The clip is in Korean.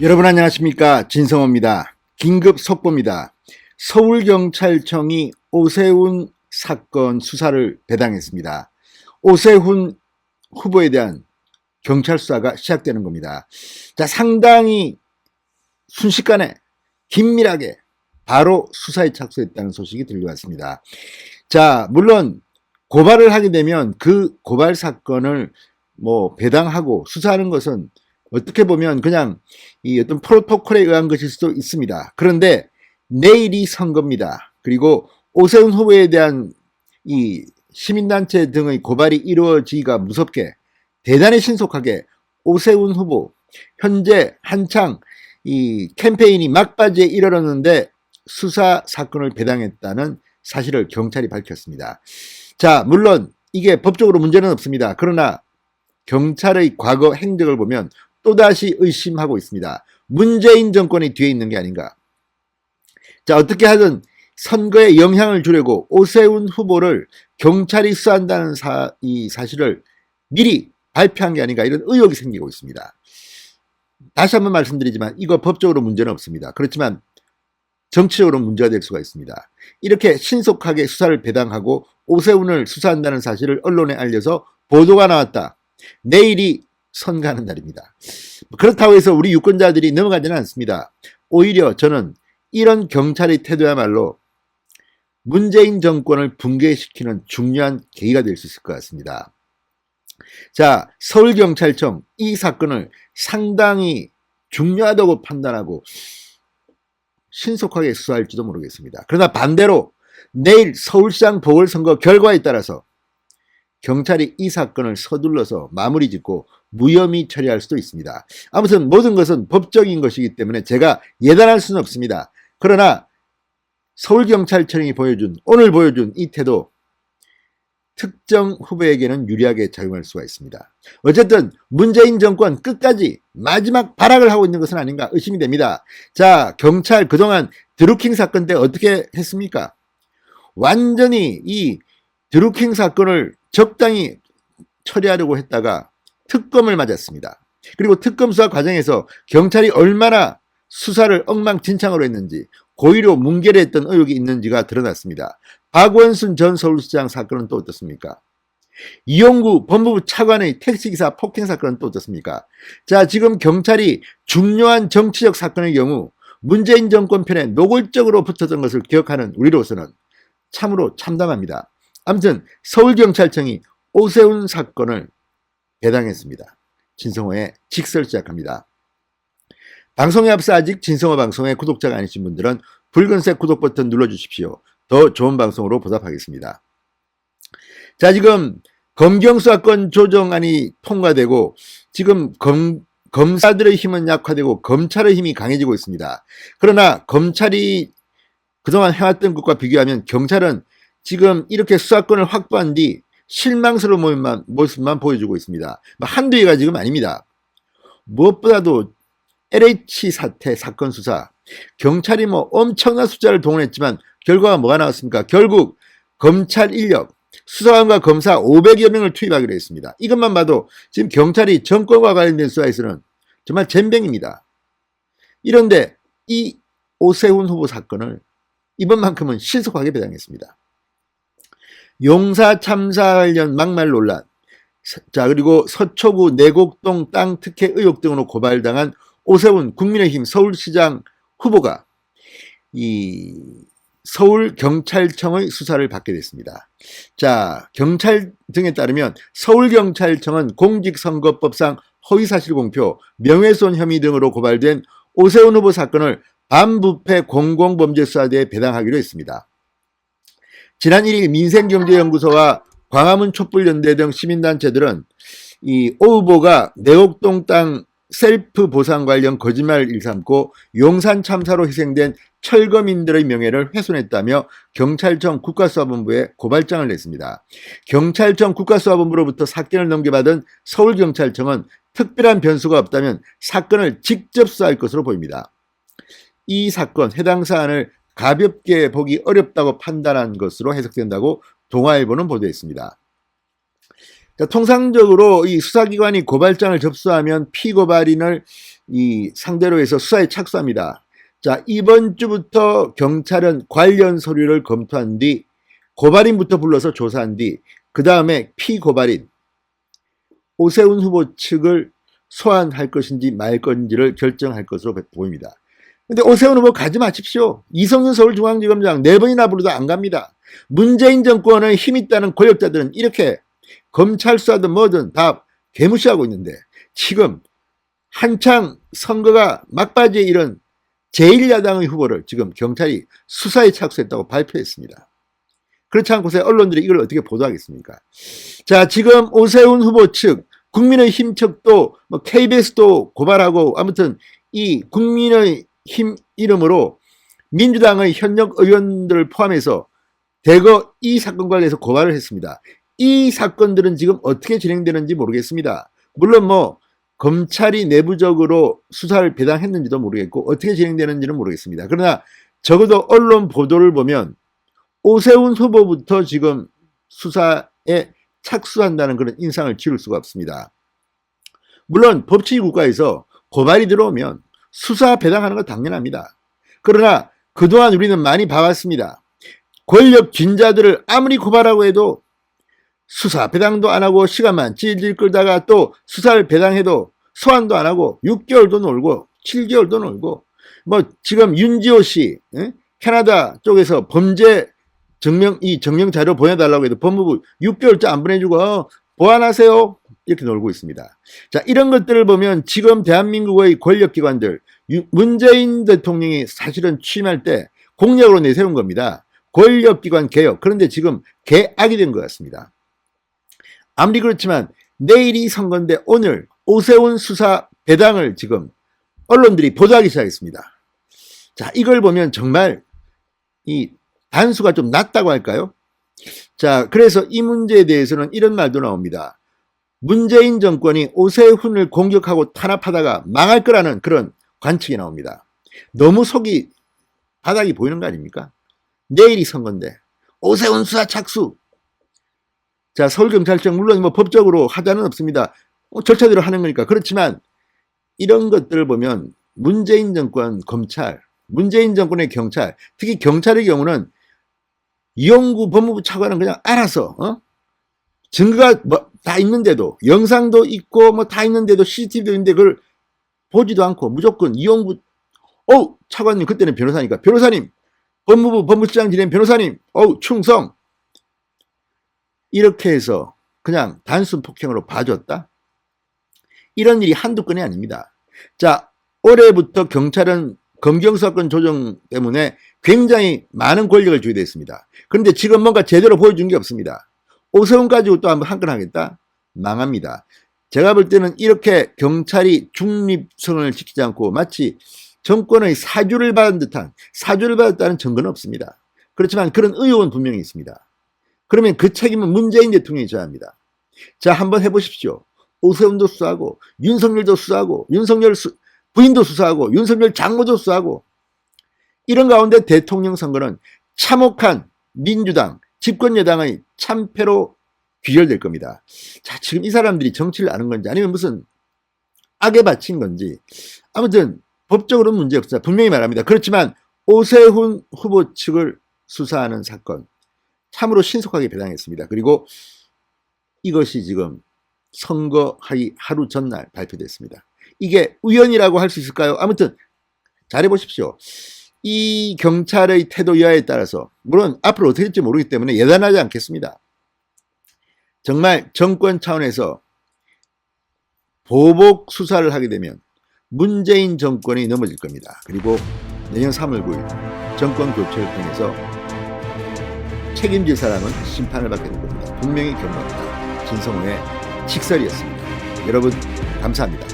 여러분 안녕하십니까, 진성호입니다. 긴급 속보입니다. 서울경찰청이 오세훈 사건 수사를 배당했습니다. 오세훈 후보에 대한 경찰 수사가 시작되는 겁니다. 자, 상당히 순식간에 긴밀하게 바로 수사에 착수했다는 소식이 들려왔습니다. 자, 물론 고발을 하게 되면 그 고발 사건을 배당하고 수사하는 것은 어떻게 보면 그냥 이 어떤 프로토콜에 의한 것일 수도 있습니다. 그런데 내일이 선거입니다. 그리고 오세훈 후보에 대한 이 시민단체 등의 고발이 이루어지기가 무섭게 대단히 신속하게 오세훈 후보 현재 한창 이 캠페인이 막바지에 이르렀는데 수사 사건을 배당했다는 사실을 경찰이 밝혔습니다. 자, 물론 이게 법적으로 문제는 없습니다. 그러나 경찰의 과거 행적을 보면 또다시 의심하고 있습니다. 문재인 정권이 뒤에 있는 게 아닌가. 자, 어떻게 하든 선거에 영향을 주려고 오세훈 후보를 경찰이 수사한다는 이 사실을 미리 발표한 게 아닌가, 이런 의혹이 생기고 있습니다. 다시 한번 말씀드리지만 이거 법적으로 문제는 없습니다. 그렇지만 정치적으로 문제가 될 수가 있습니다. 이렇게 신속하게 수사를 배당하고 오세훈을 수사한다는 사실을 언론에 알려서 보도가 나왔다. 내일이 선거하는 날입니다. 그렇다고 해서 우리 유권자들이 넘어가지는 않습니다. 오히려 저는 이런 경찰의 태도야말로 문재인 정권을 붕괴시키는 중요한 계기가 될 수 있을 것 같습니다. 자, 서울경찰청 이 사건을 상당히 중요하다고 판단하고 신속하게 수사할지도 모르겠습니다. 그러나 반대로 내일 서울시장 보궐선거 결과에 따라서 경찰이 이 사건을 서둘러서 마무리 짓고 무혐의 처리할 수도 있습니다. 아무튼 모든 것은 법적인 것이기 때문에 제가 예단할 수는 없습니다. 그러나 서울경찰청이 오늘 보여준 이 태도, 특정 후보에게는 유리하게 작용할 수가 있습니다. 어쨌든 문재인 정권 끝까지 마지막 발악을 하고 있는 것은 아닌가 의심이 됩니다. 자, 경찰 그동안 드루킹 사건 때 어떻게 했습니까? 완전히 이 드루킹 사건을 적당히 처리하려고 했다가 특검을 맞았습니다. 그리고 특검 수사 과정에서 경찰이 얼마나 수사를 엉망진창으로 했는지, 고의로 뭉개려 했던 의혹이 있는지가 드러났습니다. 박원순 전 서울시장 사건은 또 어떻습니까? 이용구 법무부 차관의 택시기사 폭행 사건은 또 어떻습니까? 자, 지금 경찰이 중요한 정치적 사건의 경우 문재인 정권 편에 노골적으로 붙었던 것을 기억하는 우리로서는 참으로 참담합니다. 아무튼 서울경찰청이 오세훈 사건을 배당했습니다. 진성호의 직설 시작합니다. 방송에 앞서 아직 진성호 방송의 구독자가 아니신 분들은 붉은색 구독 버튼 눌러주십시오. 더 좋은 방송으로 보답하겠습니다. 자, 지금 검경수사권 조정안이 통과되고 지금 검사들의 힘은 약화되고 검찰의 힘이 강해지고 있습니다. 그러나 검찰이 그동안 해왔던 것과 비교하면 경찰은 지금 이렇게 수사권을 확보한 뒤 실망스러운 모습만 보여주고 있습니다. 한두 개가 지금 아닙니다. 무엇보다도 LH 사태 사건 수사, 경찰이 엄청난 숫자를 동원했지만 결과가 뭐가 나왔습니까? 결국 검찰 인력, 수사관과 검사 500여 명을 투입하기로 했습니다. 이것만 봐도 지금 경찰이 정권과 관련된 수사에서는 정말 젬병입니다. 이런데 이 오세훈 후보 사건을 이번만큼은 신속하게 배당했습니다. 용사 참사 관련 막말 논란, 자, 그리고 서초구 내곡동 땅 특혜 의혹 등으로 고발당한 오세훈 국민의힘 서울시장 후보가 이 서울경찰청의 수사를 받게 됐습니다. 자, 경찰 등에 따르면 서울경찰청은 공직선거법상 허위사실공표, 명예훼손 혐의 등으로 고발된 오세훈 후보 사건을 반부패 공공범죄수사대에 배당하기로 했습니다. 지난 1일 민생경제연구소와 광화문 촛불연대 등 시민단체들은 이 오 후보가 내곡동 땅 셀프 보상 관련 거짓말을 일삼고 용산 참사로 희생된 철거민들의 명예를 훼손했다며 경찰청 국가수사본부에 고발장을 냈습니다. 경찰청 국가수사본부로부터 사건을 넘겨받은 서울경찰청은 특별한 변수가 없다면 사건을 직접 수사할 것으로 보입니다. 이 사건 해당 사안을 가볍게 보기 어렵다고 판단한 것으로 해석된다고 동아일보는 보도했습니다. 자, 통상적으로 이 수사기관이 고발장을 접수하면 피고발인을 상대로 해서 수사에 착수합니다. 자, 이번 주부터 경찰은 관련 서류를 검토한 뒤 고발인부터 불러서 조사한 뒤 그 다음에 피고발인 오세훈 후보 측을 소환할 것인지 말 건지를 결정할 것으로 보입니다. 근데 오세훈 후보 가지 마십시오. 이성윤 서울중앙지검장 4번이나 부르도 안 갑니다. 문재인 정권의 힘 있다는 권력자들은 이렇게 검찰 수사든 뭐든 다 개무시하고 있는데 지금 한창 선거가 막바지에 이른 제1야당의 후보를 지금 경찰이 수사에 착수했다고 발표했습니다. 그렇지 않고서 언론들이 이걸 어떻게 보도하겠습니까? 자, 지금 오세훈 후보 측, 국민의힘 측도 KBS도 고발하고 아무튼 이 국민의힘 이름으로 민주당의 현역 의원들을 포함해서 대거 이 사건 관련해서 고발을 했습니다. 이 사건들은 지금 어떻게 진행되는지 모르겠습니다. 물론 검찰이 내부적으로 수사를 배당했는지도 모르겠고 어떻게 진행되는지는 모르겠습니다. 그러나 적어도 언론 보도를 보면 오세훈 후보부터 지금 수사에 착수한다는 그런 인상을 지울 수가 없습니다. 물론 법치주의 국가에서 고발이 들어오면 수사 배당하는 건 당연합니다. 그러나 그동안 우리는 많이 봐왔습니다. 권력 쥔자들을 아무리 고발하고 해도 수사 배당도 안 하고 시간만 질질 끌다가 또 수사를 배당해도 소환도 안 하고 6개월도 놀고 7개월도 놀고 지금 윤지호 씨 캐나다 쪽에서 범죄 정령 자료 보내달라고 해도 법무부 6개월째 안 보내주고 보완하세요 이렇게 놀고 있습니다. 자, 이런 것들을 보면 지금 대한민국의 권력기관들 문재인 대통령이 사실은 취임할 때 공약으로 내세운 겁니다. 권력기관 개혁. 그런데 지금 개악이 된 것 같습니다. 아무리 그렇지만 내일이 선거인데 오늘 오세훈 수사 배당을 지금 언론들이 보도하기 시작했습니다. 자, 이걸 보면 정말 이 단수가 좀 낮다고 할까요? 자, 그래서 이 문제에 대해서는 이런 말도 나옵니다. 문재인 정권이 오세훈을 공격하고 탄압하다가 망할 거라는 그런 관측이 나옵니다. 너무 속이 바닥이 보이는 거 아닙니까? 내일이 선거인데 오세훈 수사 착수. 자, 서울경찰청 물론 법적으로 하자는 없습니다. 절차대로 하는 거니까. 그렇지만 이런 것들을 보면 문재인 정권 검찰, 문재인 정권의 경찰, 특히 경찰의 경우는 이용구 법무부 차관은 그냥 알아서 증거가 다 있는데도 영상도 있고 다 있는데도 CCTV도 있는데 그걸 보지도 않고 무조건 이용구 차관님 그때는 변호사니까 변호사님 법무부 법무실장 지낸 변호사님 충성 이렇게 해서 그냥 단순 폭행으로 봐줬다. 이런 일이 한두 건이 아닙니다. 자, 올해부터 경찰은 검경수사권 조정 때문에 굉장히 많은 권력을 주게 됐습니다. 그런데 지금 뭔가 제대로 보여준 게 없습니다. 오세훈 가지고 또 한번 한 건 하겠다? 망합니다. 제가 볼 때는 이렇게 경찰이 중립성을 지키지 않고 마치 정권의 사주를 받은 듯한 사주를 받았다는 증거는 없습니다. 그렇지만 그런 의혹은 분명히 있습니다. 그러면 그 책임은 문재인 대통령이 져야 합니다. 자, 한번 해보십시오. 오세훈도 수사하고 윤석열도 수사하고 윤석열 부인도 수사하고 윤석열 장모도 수사하고 이런 가운데 대통령 선거는 참혹한 민주당 집권여당의 참패로 귀결될 겁니다. 자, 지금 이 사람들이 정치를 아는 건지 아니면 무슨 악에 바친 건지 아무튼 법적으로는 문제없습니다. 분명히 말합니다. 그렇지만 오세훈 후보 측을 수사하는 사건 참으로 신속하게 배당했습니다. 그리고 이것이 지금 선거하기 하루 전날 발표됐습니다. 이게 우연이라고 할 수 있을까요? 아무튼 잘해보십시오. 이 경찰의 태도 여하에 따라서 물론 앞으로 어떻게 될지 모르기 때문에 예단하지 않겠습니다. 정말 정권 차원에서 보복 수사를 하게 되면 문재인 정권이 넘어질 겁니다. 그리고 내년 3월 9일 정권 교체를 통해서 책임질 사람은 심판을 받게 될 겁니다. 분명히 경고합니다. 진성호의 직설이었습니다. 여러분 감사합니다.